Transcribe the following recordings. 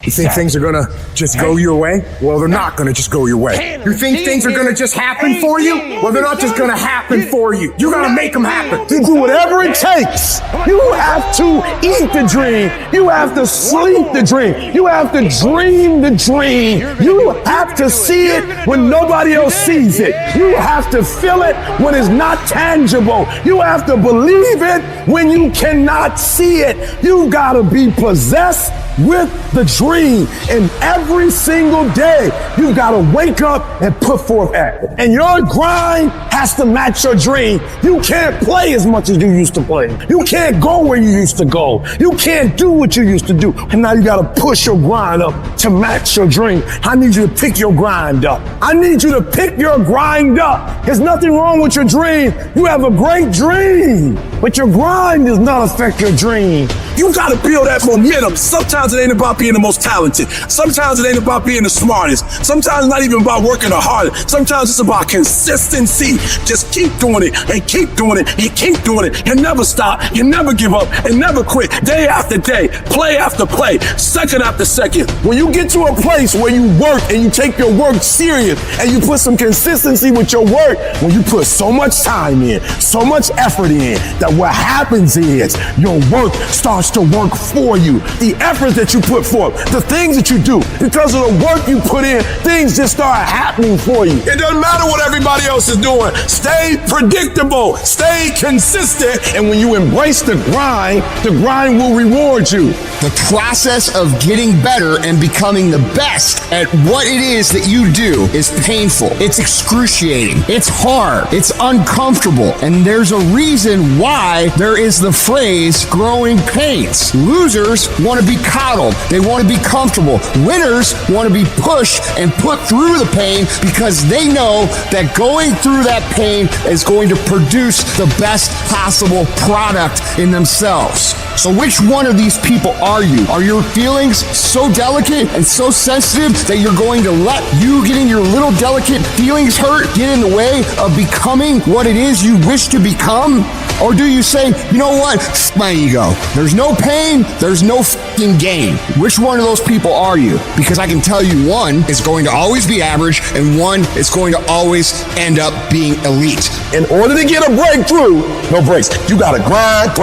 You think things are gonna just go your way? Well, they're not gonna just go your way. You think things are gonna just happen for you? Well, they're not just gonna happen for you. You gotta make them happen. You do whatever it takes. You have to eat the dream. You have to sleep the dream. You have to dream the dream. You have to see it when nobody else sees it. You have to feel it when it's not tangible. You have to believe it when you cannot see it. You gotta be possessed with the dream. And every single day, you gotta wake up and put forth effort. And your grind has to match your dream. You can't play as much as you used to play. You can't go where you used to go. You can't do what you used to do. And now you gotta push your grind up to match your dream. I need you to pick your grind up. I need you to pick your grind up. There's nothing wrong with your dream. You have a great dream, but your grind does not affect your dream. You gotta build that momentum. Sometimes it ain't about being the most talented. Sometimes it ain't about being the smartest. Sometimes it's not even about working the hardest. Sometimes it's about consistency. Just keep doing it and keep doing it and keep doing it. You never stop. You never give up and never quit. Day after day, play after play, second after second. When you get to a place where you work and you take your work serious and you put some consistency with your work, when you put so much time in, so much effort in, that what happens is your work starts to work for you. The effort that you put forth, the things that you do, because of the work you put in, things just start happening for you. It doesn't matter what everybody else is doing. Stay predictable. Stay consistent. And when you embrace the grind will reward you. The process of getting better and becoming the best at what it is that you do is painful. It's excruciating. It's hard. It's uncomfortable. And there's a reason why there is the phrase growing pains. Losers want to be coddled. They want to be comfortable. Winners want to be pushed and put through the pain because they know that going through that pain is going to produce the best possible product in themselves. So which one of these people are you? Are your feelings so delicate and so sensitive that you're going to let you getting your little delicate feelings hurt get in the way of becoming what it is you wish to become? Or do you say, you know what, F my ego. There's no pain, there's no f***ing gain. Which one of those people are you? Because I can tell you one is going to always be average and one is going to always end up being elite. In order to get a breakthrough, no breaks. You gotta grind.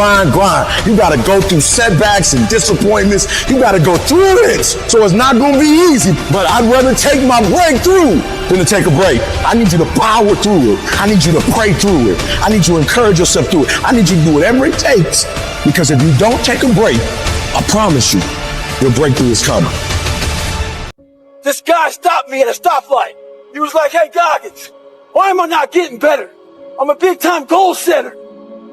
You gotta go through setbacks and disappointments. You gotta go through this. So it's not gonna be easy, but I'd rather take my breakthrough than to take a break. I need you to power through it. I need you to pray through it. I need you to encourage yourself through it. I need you to do whatever it takes, because if you don't take a break, I promise you, your breakthrough is coming. This guy stopped me at a stoplight. He was like, hey, Goggins, why am I not getting better? I'm a big-time goal setter.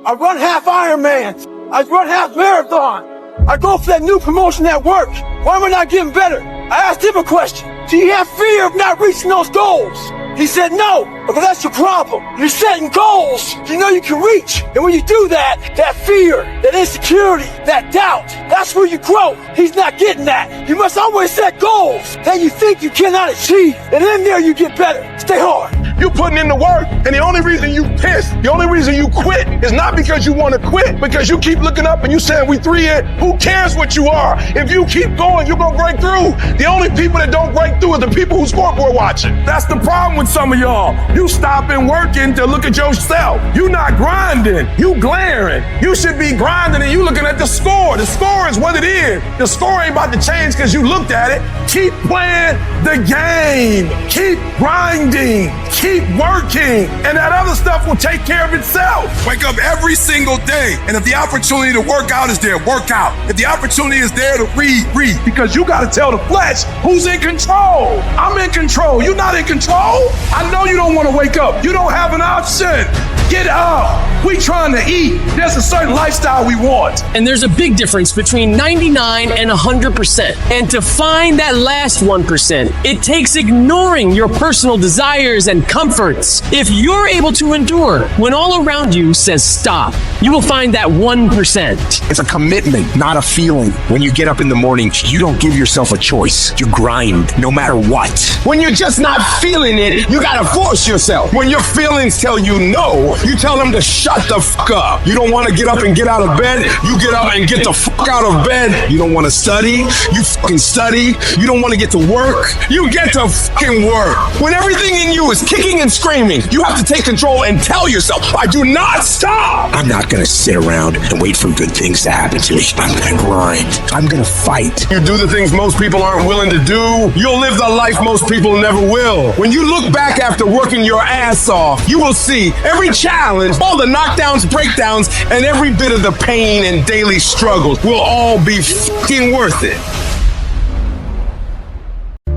I run half Ironmans. I run half marathon. I go for that new promotion at work. Why am I not getting better? I asked him a question. Do you have fear of not reaching those goals? He said, no. But that's your problem. You're setting goals you know you can reach. And when you do that, that fear, that insecurity, that doubt, that's where you grow. He's not getting that. You must always set goals that you think you cannot achieve. And in there you get better. Stay hard. You putting in the work, and the only reason you pissed, the only reason you quit is not because you want to quit, because you keep looking up and you saying we 3 in. Who cares what you are? If you keep going, you're gonna break through. The only people that don't break through are the people who scoreboard watching. That's the problem with some of y'all. You stopping working to look at yourself. You not grinding. You glaring. You should be grinding and you looking at the score. The score is what it is. The score ain't about to change because you looked at it. Keep playing the game. Keep grinding. Keep working, and that other stuff will take care of itself. Wake up every single day, and if the opportunity to work out is there, work out. If the opportunity is there to read, because you gotta tell the flesh who's in control. I'm in control. You're not in control. I know you don't want to wake up. You don't have an option. Get up. We trying to eat. There's a certain lifestyle we want. And there's a big difference between 99 and 100%. And to find that last 1%, it takes ignoring your personal desires and comforts. If you're able to endure when all around you says stop, you will find that 1%. It's a commitment, not a feeling. When you get up in the morning, you don't give yourself a choice. You grind, no matter what. When you're just not feeling it, you gotta force yourself. When your feelings tell you no, You tell them to shut the fuck up. You don't want to get up and get out of bed. You get up and get the fuck out of bed. You don't want to study. You fucking study. You don't want to get to work. You get to fucking work. When everything in you is kicking and screaming, you have to take control and tell yourself, I do not stop. I'm not gonna sit around and wait for good things to happen to me. I'm gonna grind. I'm gonna fight. You do the things most people aren't willing to do, you'll live the life most people never will. When you look back after working your ass off, you will see every challenge, all the knockdowns, breakdowns, and every bit of the pain and daily struggles will all be fucking worth it.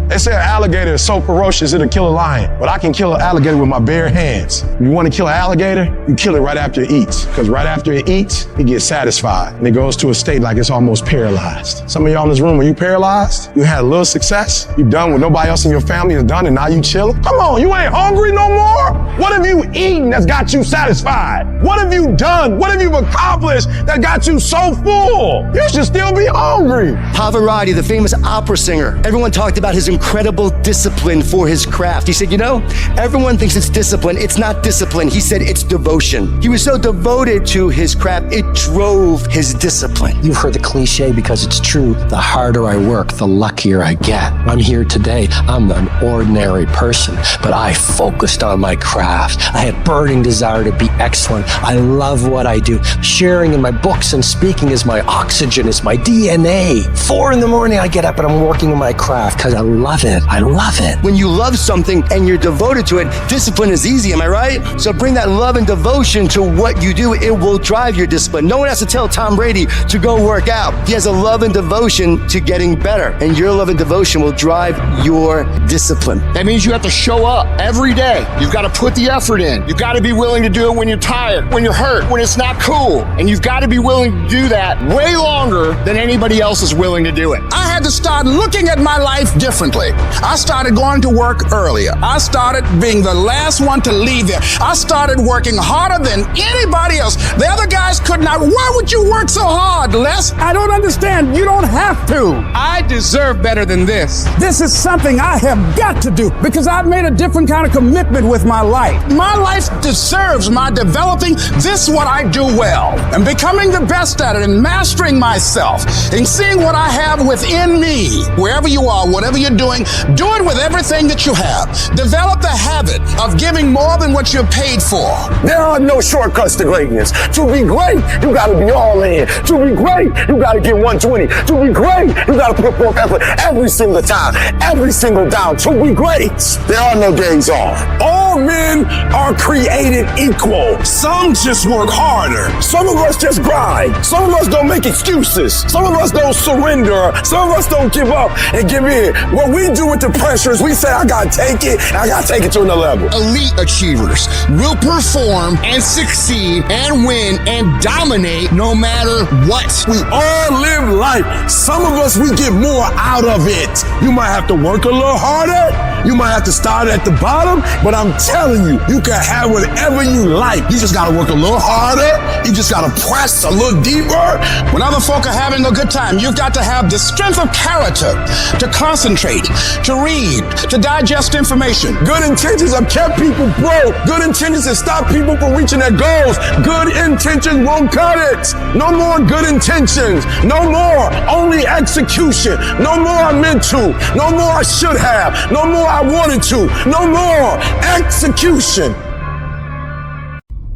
They say an alligator is so ferocious it'll kill a lion, but I can kill an alligator with my bare hands. You want to kill an alligator? You kill it right after it eats, because right after it eats, it gets satisfied, and it goes to a state like it's almost paralyzed. Some of y'all in this room, are you paralyzed? You had a little success? You done what nobody else in your family has done, and now you chilling? Come on, you ain't hungry no more? What have you eaten that's got you satisfied? What have you done? What have you accomplished that got you so full? You should still be hungry. Pavarotti, the famous opera singer, everyone talked about his incredible discipline for his craft. He said, you know, everyone thinks it's discipline. It's not discipline. He said it's devotion. He was so devoted to his craft, it drove his discipline. You've heard the cliche because it's true. The harder I work, the luckier I get. I'm here today. I'm an ordinary person, but I focused on my craft. I had burning desire to be excellent. I love what I do. Sharing in my books and speaking is my oxygen, is my DNA. 4 a.m, I get up and I'm working on my craft because I love it. I love it. When you love something and you're devoted to it, discipline is easy, am I right? So bring that love and devotion to what you do. It will drive your discipline. No one has to tell Tom Brady to go work out. He has a love and devotion to getting better, and your love and devotion will drive your discipline. That means you have to show up every day. You've got to put the effort in. You've got to be willing to do it when you're tired, when you're hurt, when it's not cool. And you've got to be willing to do that way longer than anybody else is willing to do it. I had to start looking at my life differently. I started going to work earlier. I started being the last one to leave there. I started working harder than anybody else. The other guys could not. Why would you work so hard, Les? I don't understand. You don't have to. I deserve better than this. This is something I have got to do because I've made a different kind of commitment with my life. My life deserves my developing this what I do well and becoming the best at it and mastering myself and seeing what I have within me. Wherever you are, whatever you're doing, do it with everything that you have. Develop the habit of giving more than what you're paid for. There are no shortcuts to greatness. To be great, you gotta be all in. To be great, you gotta get 120. To be great, you gotta put forth effort every single time, every single down. To be great, there are no days off. All men are created equal. Some just work harder. Some of us just grind. Some of us don't make excuses. Some of us don't surrender. Some of us don't give up and give in. What we do with the pressure is we say, I gotta take it, and I gotta take it to another level. Elite achievers will perform and succeed and win and dominate no matter what. We all live life. Some of us, we get more out of it. You might have to work a little harder. You might have to start at the bottom, but I'm telling you, you can have whatever you like. You just gotta work a little harder. You just gotta press a little deeper. When other folk are having a good time, you've got to have the strength of character to concentrate, to read, to digest information. Good intentions have kept people broke. Good intentions have stopped people from reaching their goals. Good intentions won't cut it. No more good intentions. No more only execution. No more I meant to. No more I should have. No more I wanted to. No more execution.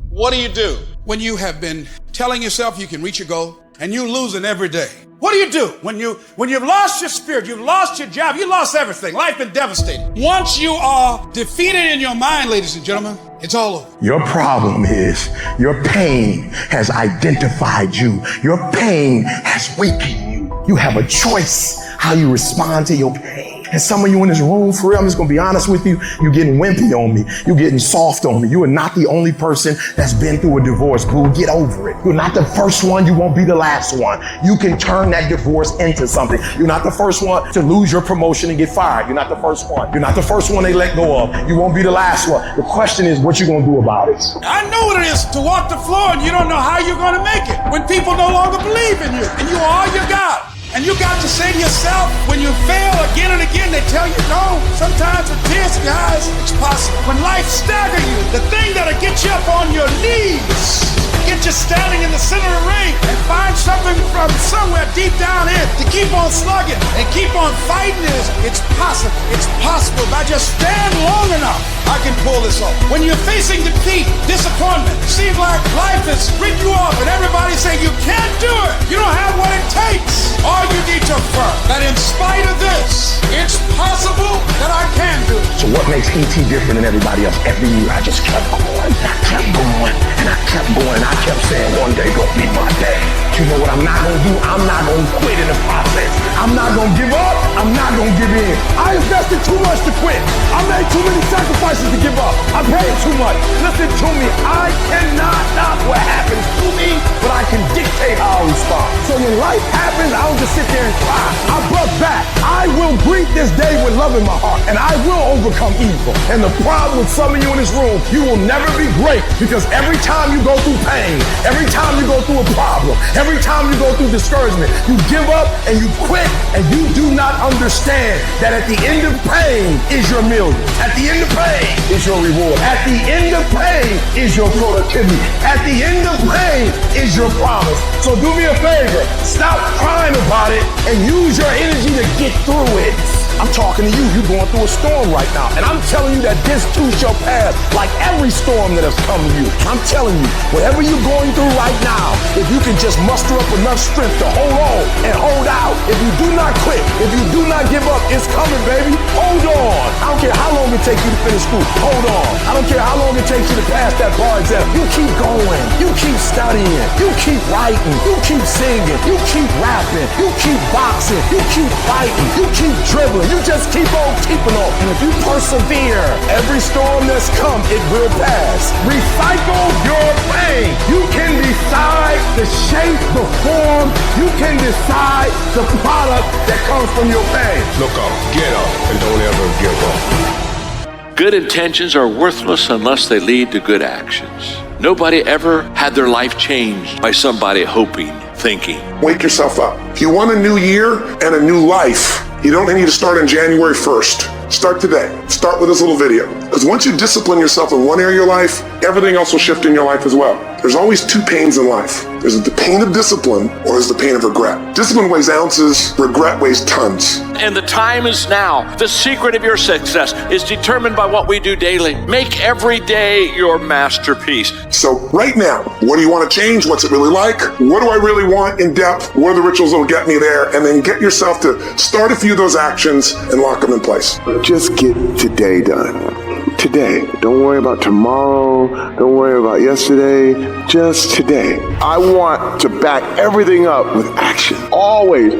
What do when you have been telling yourself you can reach your goal and you're losing every day? What do when you've lost your spirit, you've lost your job, you lost everything, life been devastating? Once you are defeated in your mind, ladies and gentlemen, it's all over. Your problem is your pain has identified you. Your pain has weakened you. You have a choice how you respond to your pain. And some of you in this room, for real, I'm just gonna be honest with you, you're getting wimpy on me. You're getting soft on me. You are not the only person that's been through a divorce, boo. Get over it. You're not the first one. You won't be the last one. You can turn that divorce into something. You're not the first one to lose your promotion and get fired. You're not the first one. You're not the first one they let go of. You won't be the last one. The question is what you gonna do about it. I know what it is to walk the floor and you don't know how you're gonna make it when people no longer believe in you and you are all you got. And you got to say to yourself, when you fail again and again, they tell you no, sometimes it's this, Yes, guys, it's possible. When life staggers you, the thing that'll get you up on your knees, get you standing in the center of the ring, and find something from somewhere deep down in to keep on slugging and keep on fighting is, it's possible. It's possible. If I just stand long enough, I can pull this off. When you're facing defeat, disappointment, seems like life has ripped you off and everybody say you can't do it. You don't have what it takes. All you need to affirm that in spite of this, it's possible that I can do it. So what makes ET different than everybody else? Every year I just kept going, and I kept going, and I kept going. I kept saying one day gonna be my day. You know what I'm not gonna do? I'm not gonna quit in the process. I'm not gonna give up. I'm not gonna give in. I invested too much to quit. I made too many sacrifices to give up. I paid too much. Listen to me. I cannot stop what happens to me, but I can dictate how I respond. So when life happens, I don't just sit there and cry. I buck back. I will greet this day with love in my heart, and I will overcome evil. And the problem with some of you in this room, you will never be great because every time you go through pain, every time you go through a problem, every time you go through discouragement, you give up and you quit, and you do not understand that at the end of pain is your million. At the end of pain is your reward. At the end of pain is your productivity. At the end of pain is your promise. So do me a favor, stop crying about it and use your energy to get through it. I'm talking to you, you're going through a storm right now, and I'm telling you that this too shall pass, like every storm that has come to you. I'm telling you, whatever you're going through right now, if you can just muster up enough strength to hold on and hold out, if you do not quit, if you do not give up, it's coming, baby. Hold on. I don't care how long it takes you to finish school. Hold on. I don't care how long it takes you to pass that bar exam. You keep going. You keep studying. You keep writing. You keep singing. You keep rapping. You keep boxing. You keep fighting. You keep dribbling. You just keep on keeping on. And if you persevere, every storm that's come, it will pass. Recycle your pain. You can decide the shape, the form. You can decide the product that comes from your pain. Look up, get up, and don't ever give up. Good intentions are worthless unless they lead to good actions. Nobody ever had their life changed by somebody hoping, thinking. Wake yourself up. If you want a new year and a new life, you don't need to start on January 1st. Start today. Start with this little video. Because once you discipline yourself in one area of your life, everything else will shift in your life as well. There's always two pains in life. There's the pain of discipline or there's the pain of regret. Discipline weighs ounces, regret weighs tons. And the time is now. The secret of your success is determined by what we do daily. Make every day your masterpiece. So right now, what do you want to change? What's it really like? What do I really want in depth? What are the rituals that will get me there? And then get yourself to start a few of those actions and lock them in place. Just get today done. Today. Don't worry about tomorrow. Don't worry about yesterday. Just today. I want to back everything up with action. Always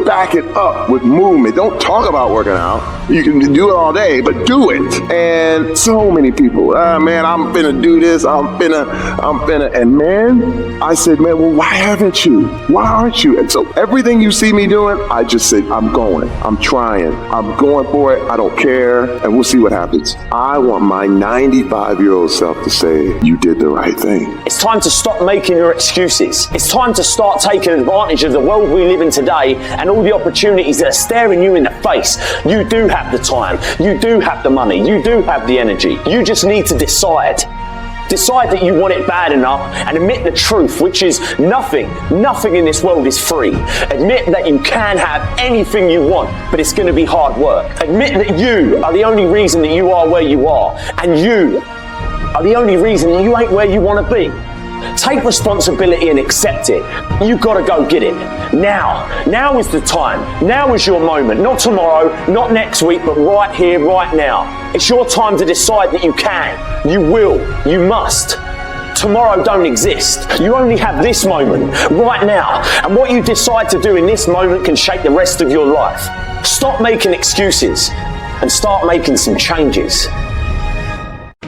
back it up with movement. Don't talk about working out. You can do it all day, but do it. And so many people, man, I'm finna do this. I'm finna. And man, I said, man, well, why haven't you? Why aren't you? And so everything you see me doing, I just said, I'm going. I'm trying. I'm going for it. I don't care. And we'll see what happens. I want my 95-year-old self to say, you did the right thing. It's time to stop making your excuses. It's time to start taking advantage of the world we live in today and all the opportunities that are staring you in the face. You do have the time. You do have the money. You do have the energy. You just need to decide. Decide that you want it bad enough and admit the truth, which is nothing in this world is free. Admit that you can have anything you want, but it's going to be hard work. Admit that you are the only reason that you are where you are, and you are the only reason that you ain't where you want to be. Take responsibility and accept it. You've got to go get it. Now is the time. Now is your moment. Not tomorrow, not next week, but right here, right now. It's your time to decide that you can, you will, you must. Tomorrow don't exist. You only have this moment, right now. And what you decide to do in this moment can shape the rest of your life. Stop making excuses and start making some changes.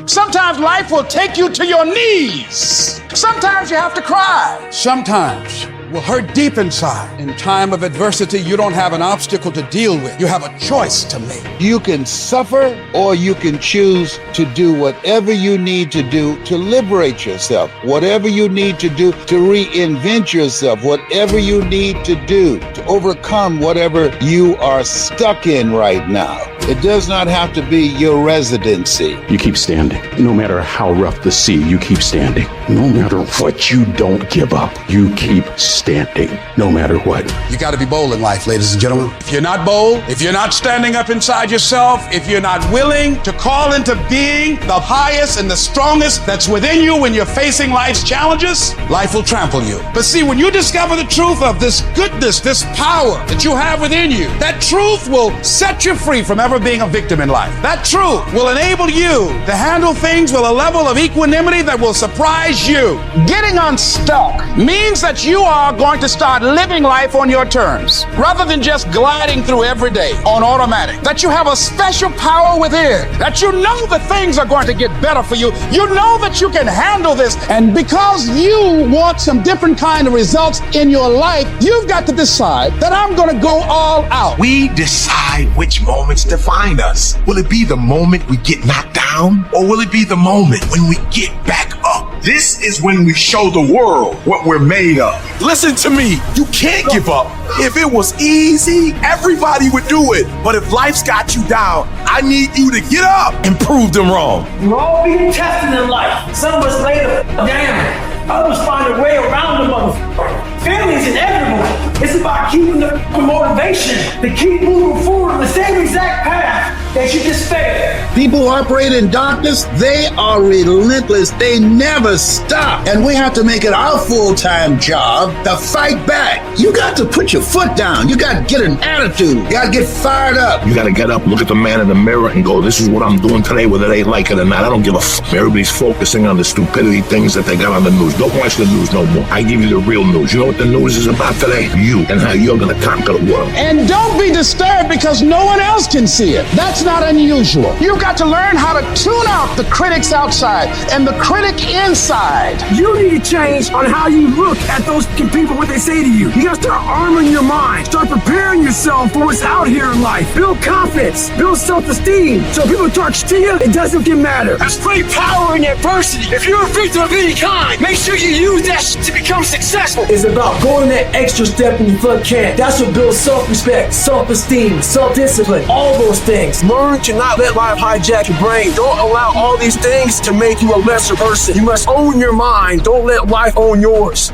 Sometimes life will take you to your knees. Sometimes you have to cry. Sometimes will hurt deep inside. In time of adversity, you don't have an obstacle to deal with. You have a choice to make. You can suffer or you can choose to do whatever you need to do to liberate yourself, whatever you need to do to reinvent yourself, whatever you need to do to overcome whatever you are stuck in right now. It does not have to be your residency. You keep standing. No matter how rough the sea, you keep standing. No matter what, you don't give up. You keep standing, no matter what. You got to be bold in life, ladies and gentlemen. If you're not bold, if you're not standing up inside yourself, if you're not willing to call into being the highest and the strongest that's within you when you're facing life's challenges, life will trample you. But see, when you discover the truth of this goodness, this power that you have within you, that truth will set you free from ever being a victim in life. That truth will enable you to handle things with a level of equanimity that will surprise you. Getting unstuck means that you are going to start living life on your terms rather than just gliding through every day on automatic. That you have a special power within, that you know that things are going to get better for you. You know that you can handle this, and because you want some different kind of results in your life, you've got to decide that I'm going to go all out. We decide which moments define us. Will it be the moment we get knocked down, or will it be the moment when we get back up? This is when we show the world what we're made of. Listen to me, you can't give up. If it was easy, everybody would do it. But if life's got you down, I need you to get up and prove them wrong. We're all being tested in life. Some of us later, damn. Others find a way around the motherfucker. Family is inevitable. It's about keeping the motivation to keep moving forward on the same exact path that you just failed. People who operate in darkness, they are relentless. They never stop. And we have to make it our full-time job to fight back. You got to put your foot down. You got to get an attitude. You got to get fired up. You got to get up, look at the man in the mirror and go, this is what I'm doing today, whether they like it or not. I don't give a fuck. Everybody's focusing on the stupidity things that they got on the news. Don't watch the news no more. I give you the real news. You know what the news is about today? You and how you're going to conquer the world. And don't be disturbed because no one else can see it. That's not unusual. You've got to learn how to tune out the critics outside and the critic inside. You need to change on how you look at those people, what they say to you. You gotta start arming your mind. Start preparing yourself for what's out here in life. Build confidence. Build self-esteem. So people talk to you, it doesn't matter. There's great power in adversity. If you're a victim of any kind, make sure you use that shit to become successful. It's about going that extra step when you feel can't. That's what builds self-respect, self-esteem, self-discipline, all those things. Learn to not let life hijack your brain. Don't allow all these things to make you a lesser person. You must own your mind. Don't let life own yours.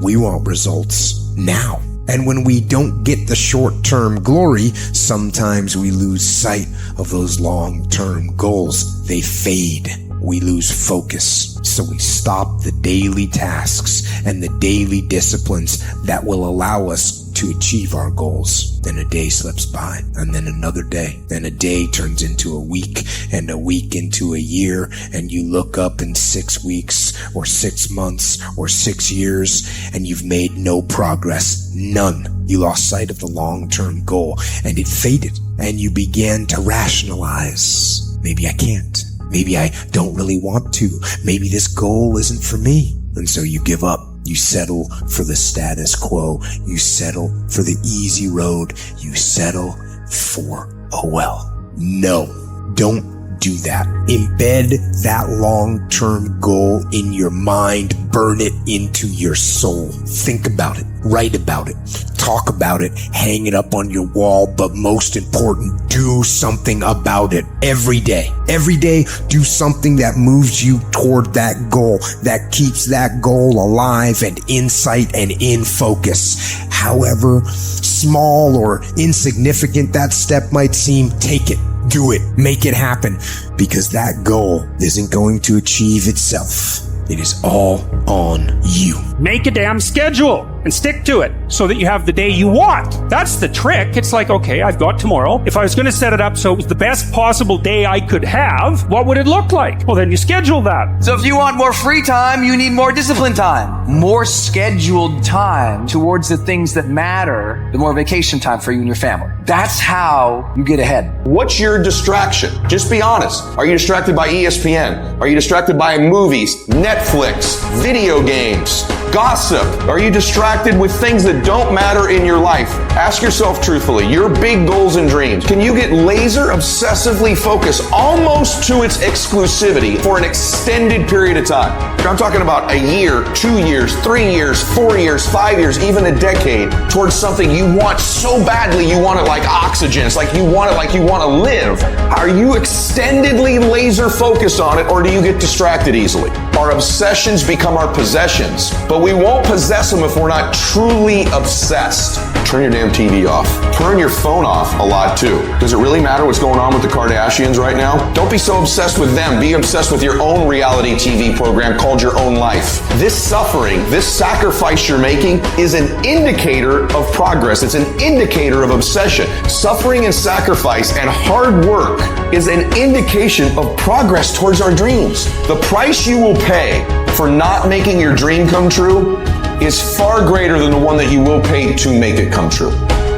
We want results now. And when we don't get the short-term glory, sometimes we lose sight of those long-term goals. They fade. We lose focus. So we stop the daily tasks and the daily disciplines that will allow us to achieve our goals. Then a day slips by, and then another day. Then a day turns into a week, and a week into a year, and you look up in 6 weeks, or 6 months, or 6 years, and you've made no progress. None. You lost sight of the long-term goal, and it faded, and you began to rationalize. Maybe I can't. Maybe I don't really want to. Maybe this goal isn't for me. And so you give up. You settle for the status quo. You settle for the easy road. You settle for, oh well. No, don't do that. Embed that long-term goal in your mind. Burn it into your soul. Think about it. Write about it. Talk about it. Hang it up on your wall. But most important, do something about it every day. Every day, do something that moves you toward that goal, that keeps that goal alive and in sight and in focus. However small or insignificant that step might seem, take it. Do it. Make it happen. Because that goal isn't going to achieve itself. It is all on you. Make a damn schedule and stick to it so that you have the day you want. That's the trick. It's like, okay, I've got tomorrow. If I was going to set it up so it was the best possible day I could have, what would it look like? Well, then you schedule that. So if you want more free time, you need more disciplined time, more scheduled time towards the things that matter, the more vacation time for you and your family. That's how you get ahead. What's your distraction? Just be honest. Are you distracted by ESPN? Are you distracted by movies, Netflix, video games? gossip? Are you distracted with things that don't matter in your life? Ask yourself truthfully, your big goals and dreams. Can you get laser obsessively focused almost to its exclusivity for an extended period of time? I'm talking about a year, 2 years, 3 years, 4 years, 5 years, even a decade towards something you want so badly you want it like oxygen. It's like you want it like you want to live. Are you extendedly laser focused on it, or do you get distracted easily? Our obsessions become our possessions, but we won't possess them if we're not truly obsessed. Turn your damn TV off. Turn your phone off a lot too. Does it really matter what's going on with the Kardashians right now? Don't be so obsessed with them. Be obsessed with your own reality TV program called Your Own Life. This suffering, this sacrifice you're making is an indicator of progress. It's an indicator of obsession. Suffering and sacrifice and hard work is an indication of progress towards our dreams. The price you will pay for not making your dream come true is far greater than the one that you will pay to make it come true.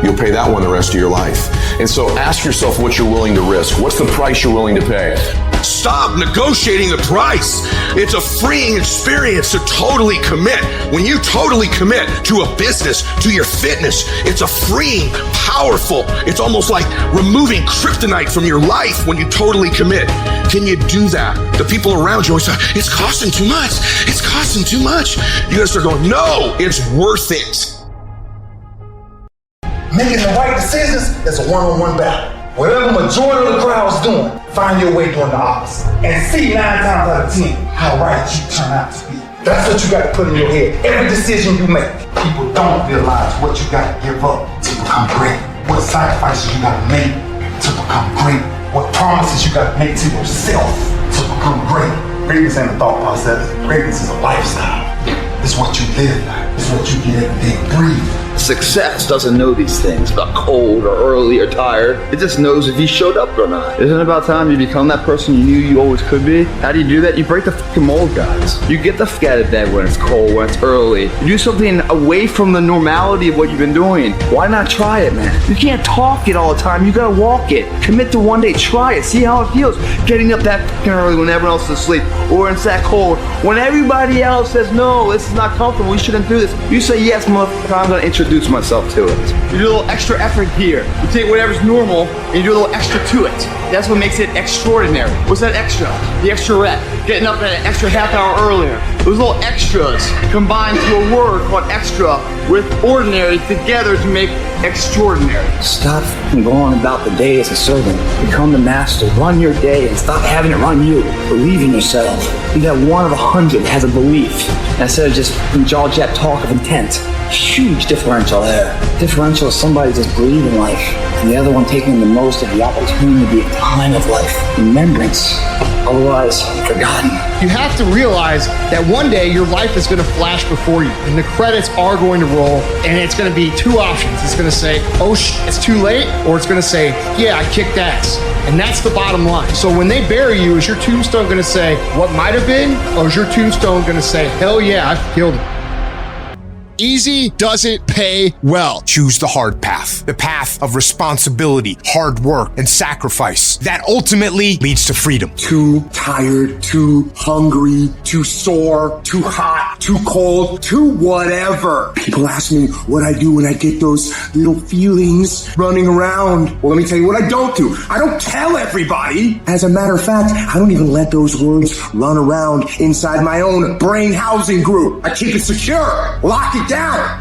You'll pay that one the rest of your life. And so ask yourself what you're willing to risk. What's the price you're willing to pay? Stop negotiating the price. It's a freeing experience to totally commit. When you totally commit to a business, to your fitness, it's a freeing, powerful, it's almost like removing kryptonite from your life when you totally commit. Can you do that? The people around you always say, it's costing too much. It's costing too much. You gotta start going, no, it's worth it. Making the right decisions is a one-on-one battle. Whatever the majority of the crowd is doing, find your way doing the opposite. And see 9 times out of 10 how right you turn out to be. That's what you got to put in your head. Every decision you make, people don't realize what you got to give up to become great. What sacrifices you got to make to become great. What promises you got to make to yourself to become great. Greatness ain't a thought process. Greatness is a lifestyle. It's what you live by. It's what you get every day and breathe. Success doesn't know these things about cold or early or tired. It just knows if you showed up or not. Isn't it about time you become that person you knew you always could be? How do you do that? You break the fucking mold, guys. You get the fuck out of bed when it's cold, when it's early. You do something away from the normality of what you've been doing. Why not try it, man? You can't talk it all the time. You gotta walk it. Commit to one day. Try it. See how it feels. Getting up that fucking early when everyone else is asleep, or it's that cold. When everybody else says, no, this is not comfortable, we shouldn't do this. You say, yes, motherfucker, I'm gonna introduce myself to it. You do a little extra effort here. You take whatever's normal and you do a little extra to it. That's what makes it extraordinary. What's that extra? The extra rep. Getting up an extra half hour earlier. Those little extras combined to a word called extra with ordinary together to make extraordinary. Stop going about the day as a servant. Become the master. Run your day and stop having it run you. Believe in yourself. Be that one of 100 has a belief instead of just jaw-jab talk of intent. Huge differential there. Differential is somebody just breathing life, and the other one taking the most of the opportunity of time of life. Remembrance, otherwise forgotten. You have to realize that one day your life is going to flash before you, and the credits are going to roll, and it's going to be two options. It's going to say, oh it's too late, or it's going to say, yeah, I kicked ass. And that's the bottom line. So when they bury you, is your tombstone going to say, what might have been, or is your tombstone going to say, hell yeah, I killed him? Easy doesn't pay well. Choose the hard path. The path of responsibility, hard work, and sacrifice. That ultimately leads to freedom. Too tired, too hungry, too sore, too hot, too cold, too whatever. People ask me what I do when I get those little feelings running around. Well, let me tell you what I don't do. I don't tell everybody. As a matter of fact, I don't even let those words run around inside my own brain housing group. I keep it secure. Lock it down.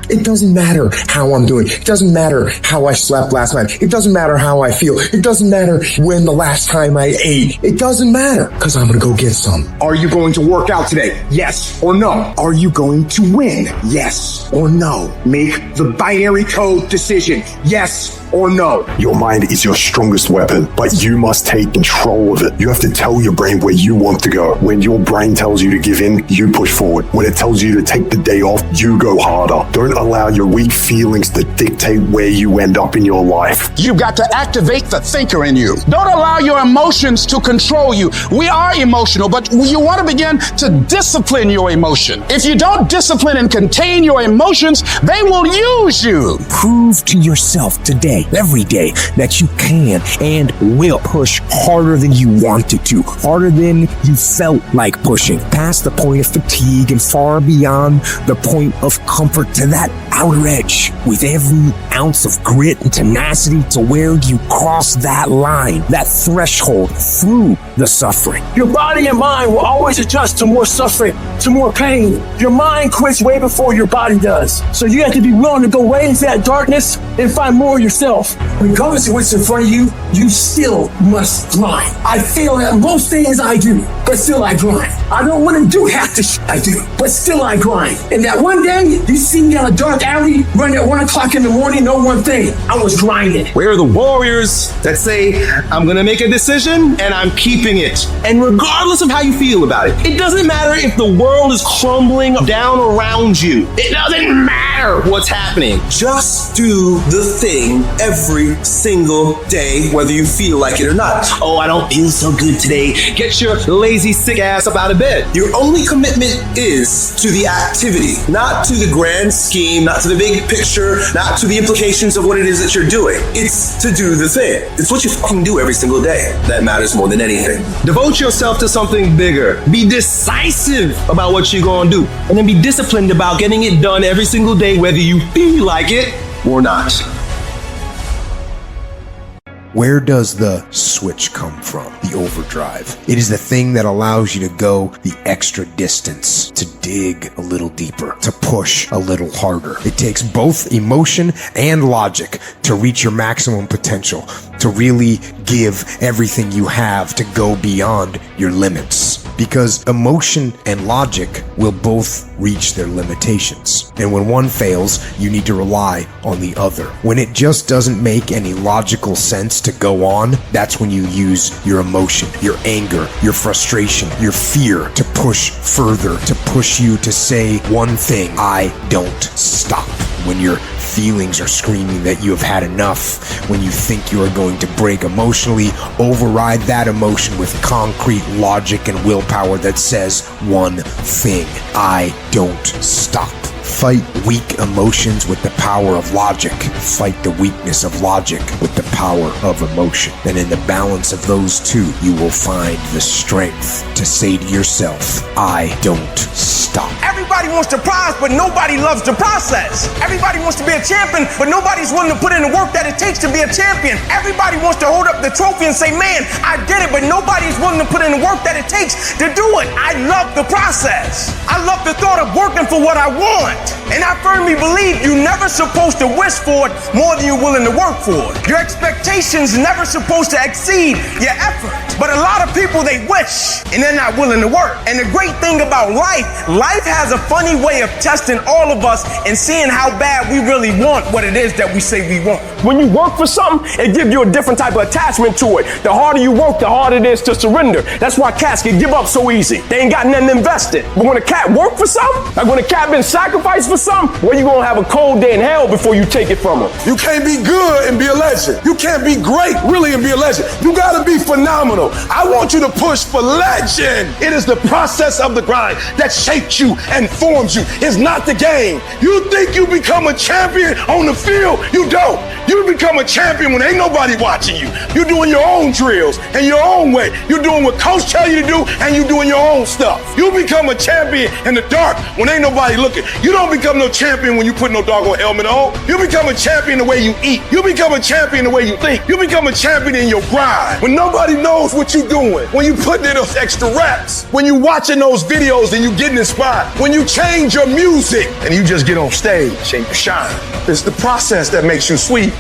It doesn't matter how I'm doing. It doesn't matter how I slept last night. It doesn't matter how I feel. It doesn't matter when the last time I ate. It doesn't matter, because I'm going to go get some. Are you going to work out today? Yes or no? Are you going to win? Yes or no? Make the binary code decision. Yes or no? Your mind is your strongest weapon, but you must take control of it. You have to tell your brain where you want to go. When your brain tells you to give in, you push forward. When it tells you to take the day off, you go harder. Don't allow your weak feelings to dictate where you end up in your life. You've got to activate the thinker in you. Don't allow your emotions to control you. We are emotional, but you want to begin to discipline your emotion. If you don't discipline and contain your emotions, they will use you. Prove to yourself today every day, that you can and will push harder than you wanted to, harder than you felt like pushing, past the point of fatigue and far beyond the point of comfort to that outer edge, with every ounce of grit and tenacity to where you cross that line, that threshold through the suffering. Your body and mind will always adjust to more suffering, to more pain. Your mind quits way before your body does. So you have to be willing to go way into that darkness and find more of yourself. Regardless of what's in front of you, you still must grind. I fail at most things I do, but still I grind. I don't want to do half the shit I do, but still I grind. And that one day, you see me on a dark alley, running at 1 o'clock in the morning, know one thing, I was grinding. We're the warriors that say, I'm gonna make a decision and I'm keeping it. And regardless of how you feel about it, it doesn't matter if the world is crumbling down around you. It doesn't matter what's happening. Just do the thing every single day, whether you feel like it or not. Oh, I don't feel so good today. Get your lazy, sick ass up out of bed. Your only commitment is to the activity, not to the grand scheme, not to the big picture, not to the implications of what it is that you're doing. It's to do the thing. It's what you fucking do every single day that matters more than anything. Devote yourself to something bigger. Be decisive about what you're gonna do. And then be disciplined about getting it done every single day, whether you feel like it or not. Where does the switch come from? The overdrive. It is the thing that allows you to go the extra distance, to dig a little deeper, to push a little harder. It takes both emotion and logic to reach your maximum potential, to really give everything you have, to go beyond your limits. Because emotion and logic will both reach their limitations. And when one fails, you need to rely on the other. When it just doesn't make any logical sense to go on, that's when you use your emotion, your anger, your frustration, your fear to push further, to push you to say one thing: I don't stop. When your feelings are screaming that you have had enough, when you think you are going to break emotionally, override that emotion with concrete logic and willpower that says one thing: I don't stop. Fight weak emotions with the power of logic. Fight the weakness of logic with the power of emotion. And in the balance of those two, you will find the strength to say to yourself, I don't stop. Everybody wants the prize, but nobody loves the process. Everybody wants to be a champion, but nobody's willing to put in the work that it takes to be a champion. Everybody wants to hold up the trophy and say, man, I did it, but nobody's willing to put in the work that it takes to do it. I love the process. I love the thought of working for what I want. And I firmly believe you're never supposed to wish for it more than you're willing to work for it. Your expectations never supposed to exceed your effort. But a lot of people, they wish and they're not willing to work. And the great thing about life has a funny way of testing all of us and seeing how bad we really want what it is that we say we want. When you work for something, it gives you a different type of attachment to it. The harder you work, the harder it is to surrender. That's why cats can give up so easy. They ain't got nothing invested. But when a cat work for something, like when a cat been sacrificed for something, well, you gonna have a cold day in hell before you take it from them. You can't be good and be a legend. You can't be great really and be a legend. You gotta be phenomenal. I want you to push for legend. It is the process of the grind that shapes you and forms you. It's not the game. You think you become a champion on the field? You don't. You become a champion when ain't nobody watching you. You're doing your own drills and your own way. You're doing what coach tell you to do, and you're doing your own stuff. You become a champion in the dark when ain't nobody looking. You don't become no champion when you put no doggone helmet on. You become a champion the way you eat. You become a champion the way you think. You become a champion in your grind. When nobody knows what you're doing. When you putting in those extra reps. When you watching those videos and you getting inspired. When you change your music and you just get on stage and you shine. It's the process that makes you sweet.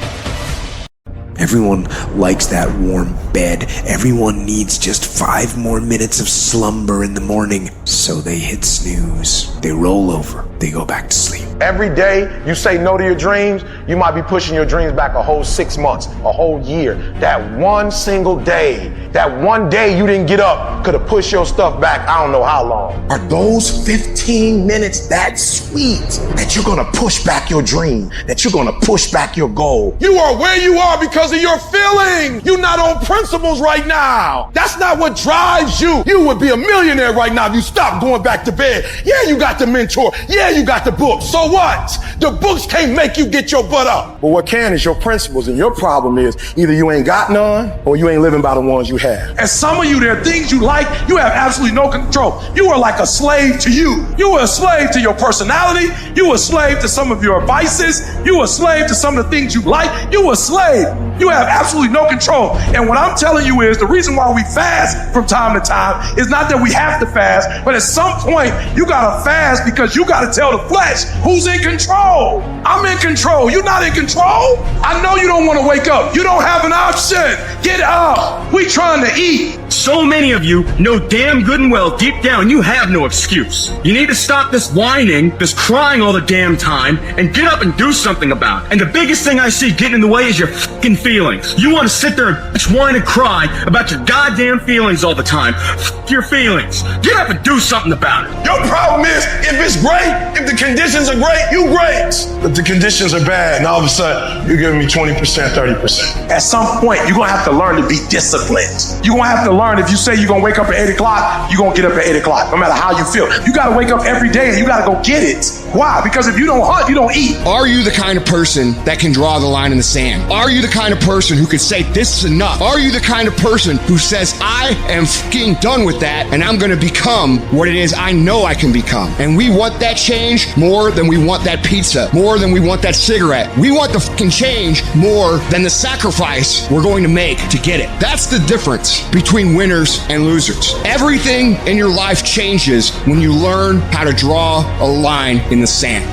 Everyone likes that warm bed. Everyone needs just 5 more minutes of slumber in the morning. So they hit snooze. They roll over. They go back to sleep. Every day you say no to your dreams, you might be pushing your dreams back a whole 6 months, a whole year. That one single day, that one day you didn't get up could have pushed your stuff back I don't know how long. Are those 15 minutes that sweet that you're gonna push back your dream, that you're gonna push back your goal? You are where you are because of your feeling. You're not on principles right now. That's not what drives you. You would be a millionaire right now if you stopped going back to bed. Yeah, you got the mentor. Yeah, you got the book. So what? The books can't make you get your butt up. But what can is your principles, and your problem is either you ain't got none or you ain't living by the ones you have. And some of you, there are things you like, you have absolutely no control. You are like a slave to you. You are a slave to your personality. You are a slave to some of your vices. You are a slave to some of the things you like. You are a slave. You have absolutely no control. And what I'm telling you is the reason why we fast from time to time is not that we have to fast, but at some point you gotta fast because you gotta tell the flesh who's in control. I'm in control. You're not in control. I know you don't want to wake up. You don't have an option. Get up. We trying to eat. So many of you know damn good and well deep down you have no excuse. You need to stop this whining, this crying all the damn time, and get up and do something about it. And the biggest thing I see getting in the way is your fucking feelings. You want to sit there and whine and cry about your goddamn feelings all the time. F your feelings. Get up and do something about it. Your problem is, if it's great, if the conditions are great, you great. But the conditions are bad, and all of a sudden, you're giving me 20%, 30%. At some point, you're going to have to learn to be disciplined. You're going to have to learn, if you say you're going to wake up at 8 o'clock, you're going to get up at 8 o'clock, no matter how you feel. You got to wake up every day, and you got to go get it. Why? Because if you don't hunt, you don't eat. Are you the kind of person that can draw the line in the sand? Are you the kind of person who could say, this is enough? Are you the kind of person who says, I am fucking done with that, and I'm going to become what it is I know I can become? And we want that change more than we want that pizza, more than we want that cigarette. We want the fucking change more than the sacrifice we're going to make to get it. That's the difference between winners and losers. Everything in your life changes when you learn how to draw a line in the sand.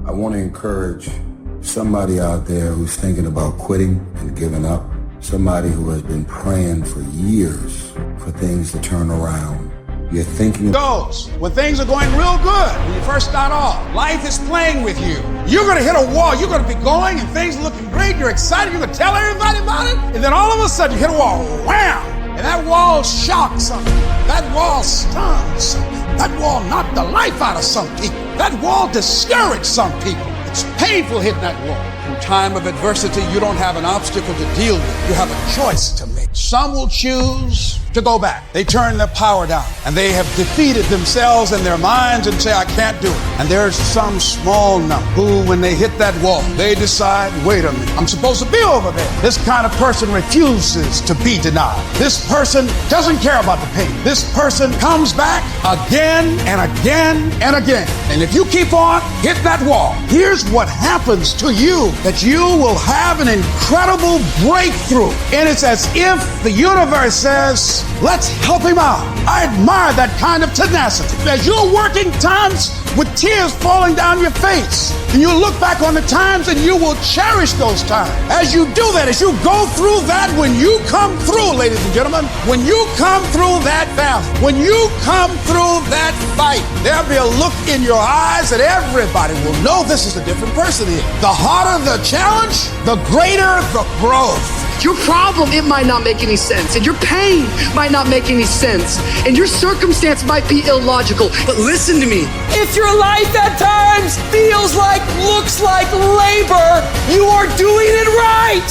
I want to encourage somebody out there who's thinking about quitting and giving up. Somebody who has been praying for years for things to turn around. You're thinking goes when things are going real good. When you first start off, life is playing with you. You're going to hit a wall. You're going to be going and things are looking great. You're excited. You're going to tell everybody about it. And then all of a sudden you hit a wall. Wham! And that wall shocks something. That wall stuns something. That wall knocked the life out of some people. That wall discouraged some people. It's painful hitting that wall. In time of adversity, you don't have an obstacle to deal with. You have a choice to make. Some will choose to go back. They turn their power down and they have defeated themselves and their minds and say, I can't do it. And there's some small number who, when they hit that wall, they decide, wait a minute, I'm supposed to be over there. This kind of person refuses to be denied. This person doesn't care about the pain. This person comes back again and again and again. And if you keep on hitting that wall, here's what happens to you, that you will have an incredible breakthrough. And it's as if the universe says, let's help him out. I admire that kind of tenacity. As you're working times with tears falling down your face, and you look back on the times and you will cherish those times. As you do that, as you go through that, when you come through, ladies and gentlemen, when you come through that valley, when you come through that fight, there'll be a look in your eyes that everybody will know this is a different person here. The harder the challenge, the greater the growth. Your problem, it might not make any sense, and your pain might not make any sense, and your circumstance might be illogical, but listen to me. If your life at times feels like, looks like labor, you are doing it right.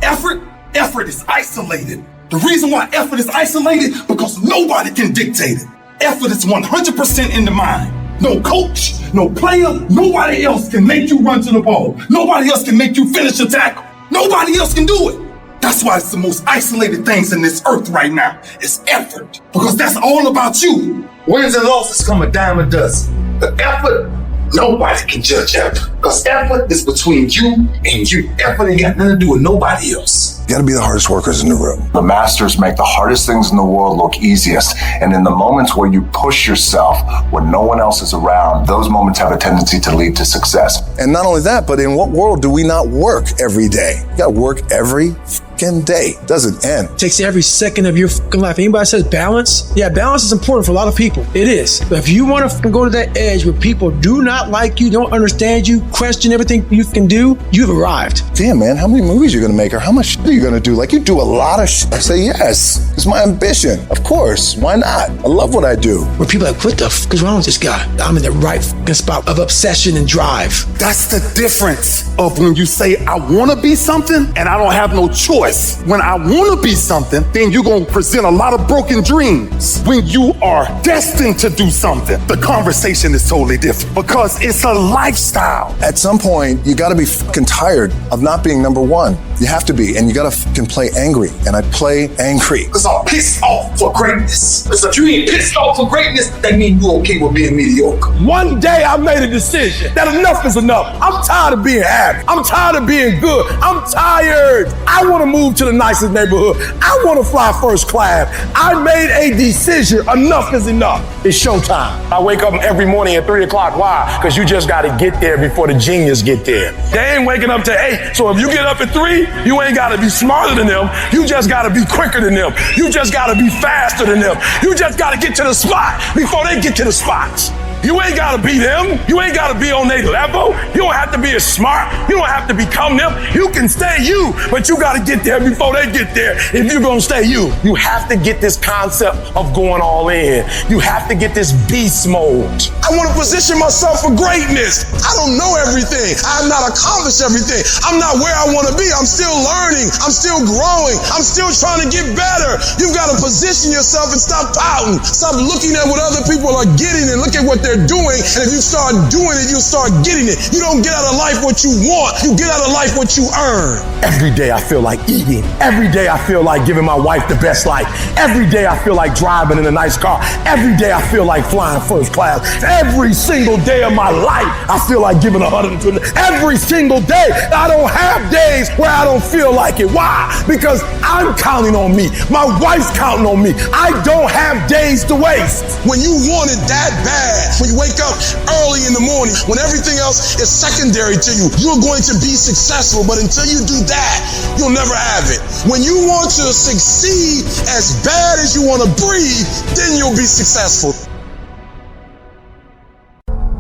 Effort is isolated. The reason why effort is isolated, because nobody can dictate it. Effort is 100% in the mind. No coach, no player, nobody else can make you run to the ball. Nobody else can make you finish a tackle. Nobody else can do it. That's why it's the most isolated things in this earth right now. It's effort. Because that's all about you. Wins and losses come a dime a dozen. But effort, nobody can judge effort. Because effort is between you and you. Effort ain't got nothing to do with nobody else. You gotta be the hardest workers in the room. The masters make the hardest things in the world look easiest. And in the moments where you push yourself, when no one else is around, those moments have a tendency to lead to success. And not only that, but in what world do we not work every day? You gotta work every fucking day. It doesn't end. It takes every second of your fucking life. Anybody says balance? Yeah, balance is important for a lot of people. It is. But if you want to go to that edge where people do not like you, don't understand you, question everything you can do, you've arrived. Damn, man, how many movies are you gonna make, or how much shit are you gonna do? Like, you do a lot of shit. I say yes. It's my ambition. Of course. Why not? I love what I do. Where people are like, what the fuck is wrong with this guy? I'm in the right fucking spot of obsession and drive. That's the difference of when you say, I want to be something and I don't have no choice. choice. When I want to be something, then you're going to present a lot of broken dreams. When you are destined to do something, the conversation is totally different because it's a lifestyle. At some point, you got to be fucking tired of not being number one. You have to be, and you got to fucking play angry. And I play angry. Because I'm pissed off for greatness. Because if you ain't pissed off for greatness, that means you're okay with being mediocre. One day I made a decision that enough is enough. I'm tired of being happy. I'm tired of being good. I'm tired. I want to move to the nicest neighborhood. I want to fly first class. I made a decision. Enough is enough. It's showtime. I wake up every morning at 3 o'clock. Why? Because you just got to get there before the genius get there. They ain't waking up till 8. So if you get up at 3, you ain't got to be smarter than them. You just got to be quicker than them. You just got to be faster than them. You just got to get to the spot before they get to the spots. You ain't got to be them. You ain't got to be on their level. You don't have to be as smart. You don't have to become them. You can stay you, but you got to get there before they get there if you're going to stay you. You have to get this concept of going all in. You have to get this beast mode. I want to position myself for greatness. I don't know everything. I have not accomplished everything. I'm not where I want to be. I'm still learning. I'm still growing. I'm still trying to get better. You've got to position yourself and stop pouting. Stop looking at what other people are getting and look at what they're doing, and if you start doing it, you'll start getting it. You don't get out of life what you want, you get out of life what you earn. Every day I feel like eating. Every day I feel like giving my wife the best life. Every day I feel like driving in a nice car. Every day I feel like flying first class. Every single day of my life I feel like giving 120. Every single day. I don't have days where I don't feel like it. Why? Because I'm counting on me. My wife's counting on me. I don't have days to waste. When you want it that bad, when you wake up early in the morning, when everything else is secondary to you, you're going to be successful. But until you do that, you'll never have it. When you want to succeed as bad as you want to breathe, then you'll be successful.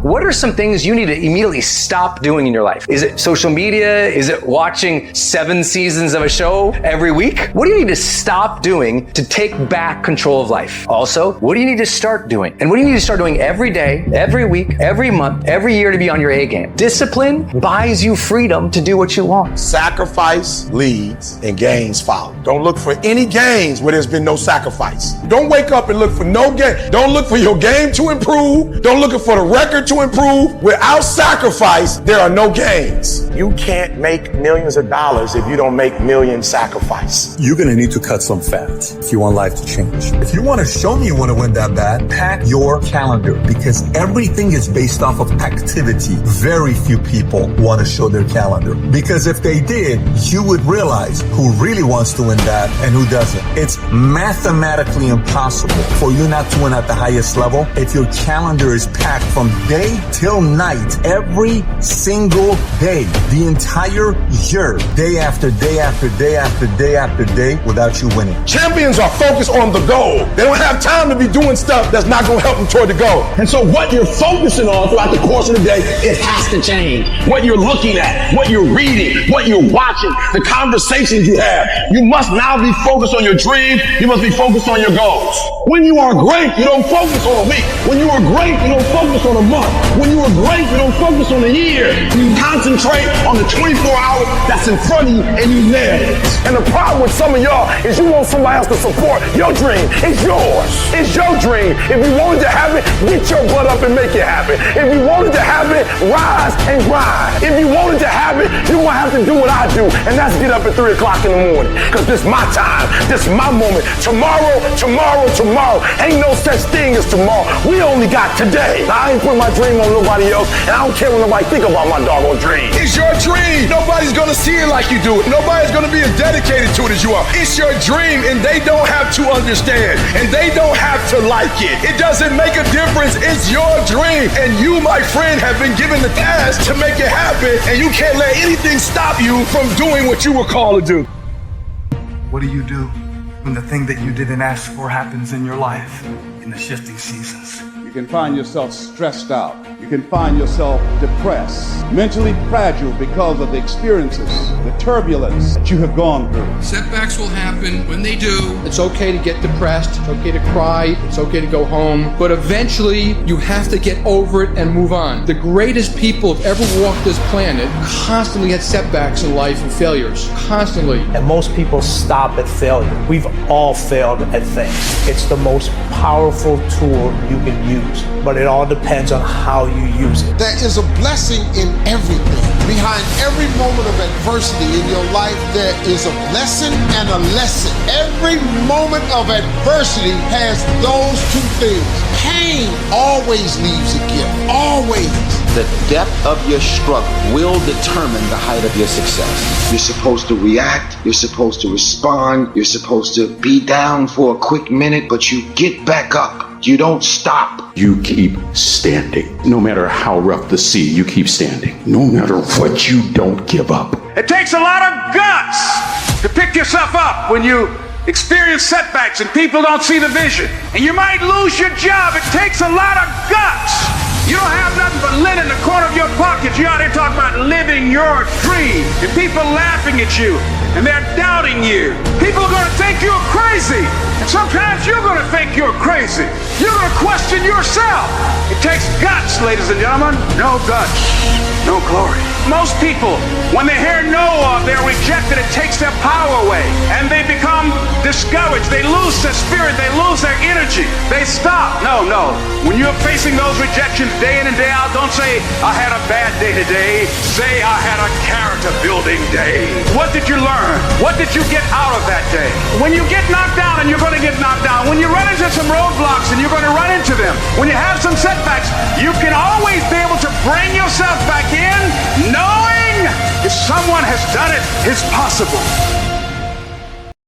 What are some things you need to immediately stop doing in your life? Is it social media? Is it watching 7 seasons of a show every week? What do you need to stop doing to take back control of life? Also, what do you need to start doing? And what do you need to start doing every day, every week, every month, every year to be on your A game? Discipline buys you freedom to do what you want. Sacrifice leads and gains follow. Don't look for any gains where there's been no sacrifice. Don't wake up and look for no gain. Don't look for your game to improve. Don't look for the record to improve. Without sacrifice, there are no gains. You can't make millions of dollars if you don't make millions sacrifice. You're going to need to cut some fat if you want life to change. If you want to show me you want to win that bad, pack your calendar, because everything is based off of activity. Very few people want to show their calendar, because if they did, you would realize who really wants to win that and who doesn't. It's mathematically impossible for you not to win at the highest level if your calendar is packed from day till night, every single day, the entire year, day after day after day after day after day, without you winning. Champions are focused on the goal. They don't have time to be doing stuff that's not going to help them toward the goal. And so what you're focusing on throughout the course of the day, it has to change. What you're looking at, what you're reading, what you're watching, the conversations you have. You must now be focused on your dreams. You must be focused on your goals. When you are great, you don't focus on a week. When you are great, you don't focus on a month. When you are great, you don't focus on a year. You concentrate on the 24 hours that's in front of you and you nail it. And the problem with some of y'all is you want somebody else to support your dream. It's yours. It's your dream. If you wanted to have it, get your butt up and make it happen. If you wanted to have it, rise and grind. If you wanted to have it, you're going to have to do what I do, and that's get up at 3 o'clock in the morning. Because this is my time. This is my moment. Tomorrow. Ain't no such thing as tomorrow. We only got today. Now, I ain't putting my dream on nobody else, and I don't care what nobody think about my doggone dream. It's your dream. Nobody's gonna see it like you do it. Nobody's gonna be as dedicated to it as you are. It's your dream, and they don't have to understand, and they don't have to like it. It doesn't make a difference. It's your dream, and you, my friend, have been given the task to make it happen, and you can't let anything stop you from doing what you were called to do. What do you do when the thing that you didn't ask for happens in your life in the shifting seasons? You can find yourself stressed out. You can find yourself depressed, mentally fragile because of the experiences, the turbulence that you have gone through. Setbacks will happen. When they do, It's okay to get depressed. It's okay to cry. It's okay to go home. But eventually, you have to get over it and move on. The greatest people who've ever walked this planet constantly had setbacks in life and failures. Constantly. And most people stop at failure. We've all failed at things. It's the most powerful tool you can use, but it all depends on how you use it. There is a blessing in everything. Behind every moment of adversity in your life, there is a lesson and a lesson. Every moment of adversity has those two things. Pain always leaves a gift. Always. The depth of your struggle will determine the height of your success. You're supposed to react, you're supposed to respond, you're supposed to be down for a quick minute, but you get back up. You don't stop. You keep standing. No matter how rough the sea, you keep standing. No matter what, you don't give up. It takes a lot of guts to pick yourself up when you experience setbacks and people don't see the vision. And you might lose your job. It takes a lot of guts. You don't have nothing but lint in the corner of your pocket. You're out here talking about living your dream. And people laughing at you. And they're doubting you. People are going to think you're crazy. And sometimes you're going to think you're crazy. You're going to question yourself. It takes guts, ladies and gentlemen. No guts, no glory. Most people, when they hear no of, they're rejected. It takes their power away. And they become discouraged. They lose their spirit. They lose their energy. They stop. No. When you're facing those rejections day in and day out, don't say, I had a bad day today. Say, I had a character building day. What did you learn? What did you get out of that day? When you get knocked down, and you're going to get knocked down, when you run into some roadblocks, and you're going to run into them, when you have some setbacks, you can always be able to bring yourself back in, knowing if someone has done it, it's possible.